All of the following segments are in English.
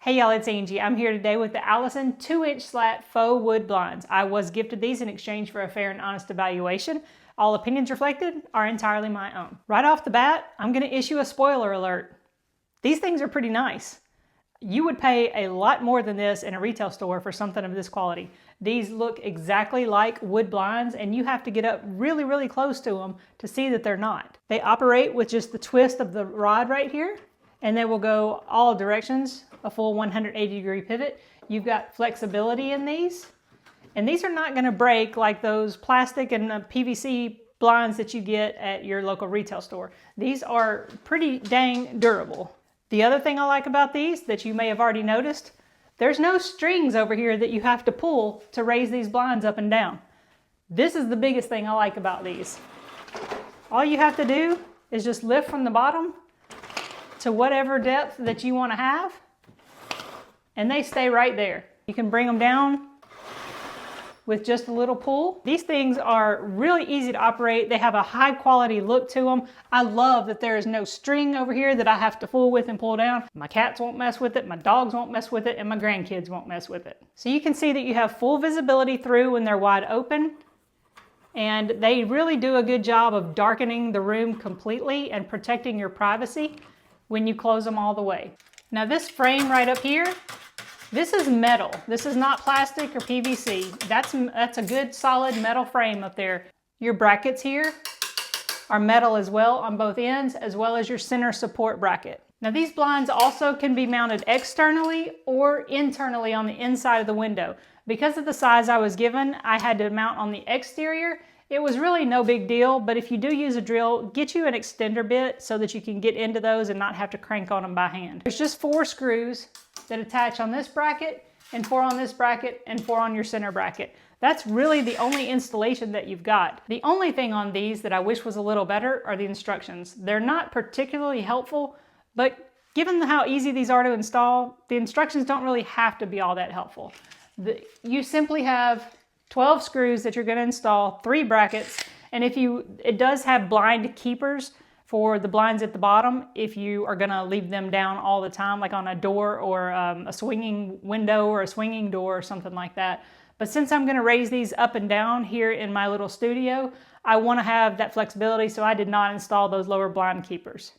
Hey y'all, it's Angie. I'm here today with the Allison 2-inch slat faux wood blinds. I was gifted these in exchange for a fair and honest evaluation. All opinions reflected are entirely my own. Right off the bat, I'm going to issue a spoiler alert. These things are pretty nice. You would pay a lot more than this in a retail store for something of this quality. These look exactly like wood blinds, and you have to get up really, really close to them to see that they're not. They operate with just the twist of the rod right here, and they will go all directions, a full 180-degree pivot. You've got flexibility in these, and these are not going to break like those plastic and PVC blinds that you get at your local retail store. These are pretty dang durable. The other thing I like about these that you may have already noticed, there's no strings over here that you have to pull to raise these blinds up and down. This is the biggest thing I like about these. All you have to do is just lift from the bottom to whatever depth that you want to have, and they stay right there. You can bring them down with just a little pull. These things are really easy to operate. They have a high quality look to them. I love that there is no string over here that I have to fool with and pull down. My cats won't mess with it, my dogs won't mess with it, and my grandkids won't mess with it. So you can see that you have full visibility through when they're wide open, and they really do a good job of darkening the room completely and protecting your privacy when you close them all the way. Now this frame right up here, this is metal. This is not plastic or PVC. That's a good solid metal frame up there. Your brackets here are metal as well on both ends, as well as your center support bracket. Now these blinds also can be mounted externally or internally on the inside of the window. Because of the size I was given, I had to mount on the exterior. It was really no big deal, but if you do use a drill, get you an extender bit so that you can get into those and not have to crank on them by hand. There's just 4 screws that attach on this bracket, and 4 on this bracket, and 4 on your center bracket. That's really the only installation that you've got. The only thing on these that I wish was a little better are the instructions. They're not particularly helpful, but given how easy these are to install, the instructions don't really have to be all that helpful. You simply have 12 screws that you're going to install, 3 brackets, and it does have blind keepers for the blinds at the bottom if you are going to leave them down all the time, like on a door or a swinging window or a swinging door or something like that. But since I'm going to raise these up and down here in my little studio, I want to have that flexibility, so I did not install those lower blind keepers.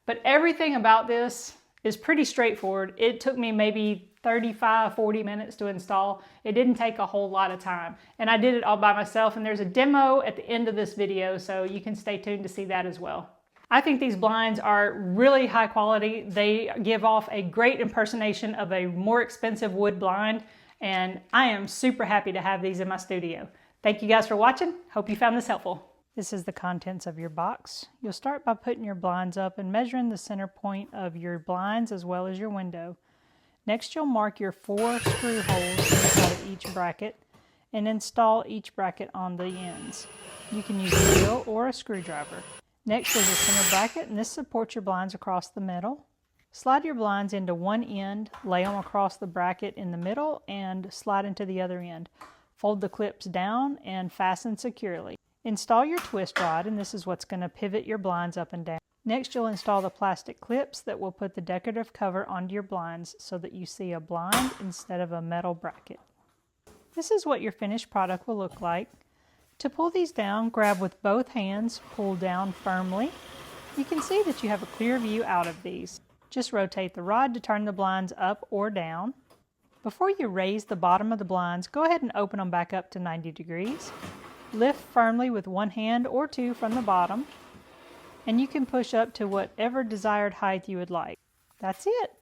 But everything about this is pretty straightforward. It took me maybe 35-40 minutes to install. It didn't take a whole lot of time, and I did it all by myself, and there's a demo at the end of this video, so you can stay tuned to see that as well. I think these blinds are really high quality. They give off a great impersonation of a more expensive wood blind, and I am super happy to have these in my studio. Thank you guys for watching. Hope you found this helpful. This is the contents of your box. You'll start by putting your blinds up and measuring the center point of your blinds as well as your window. Next, you'll mark your 4 screw holes inside of each bracket and install each bracket on the ends. You can use a drill or a screwdriver. Next is a center bracket, and this supports your blinds across the middle. Slide your blinds into one end, lay them across the bracket in the middle, and slide into the other end. Fold the clips down and fasten securely. Install your twist rod, and this is what's going to pivot your blinds up and down. Next, you'll install the plastic clips that will put the decorative cover onto your blinds so that you see a blind instead of a metal bracket. This is what your finished product will look like. To pull these down, grab with both hands, pull down firmly. You can see that you have a clear view out of these. Just rotate the rod to turn the blinds up or down. Before you raise the bottom of the blinds, go ahead and open them back up to 90 degrees. Lift firmly with one hand or 2 from the bottom, and you can push up to whatever desired height you would like. That's it.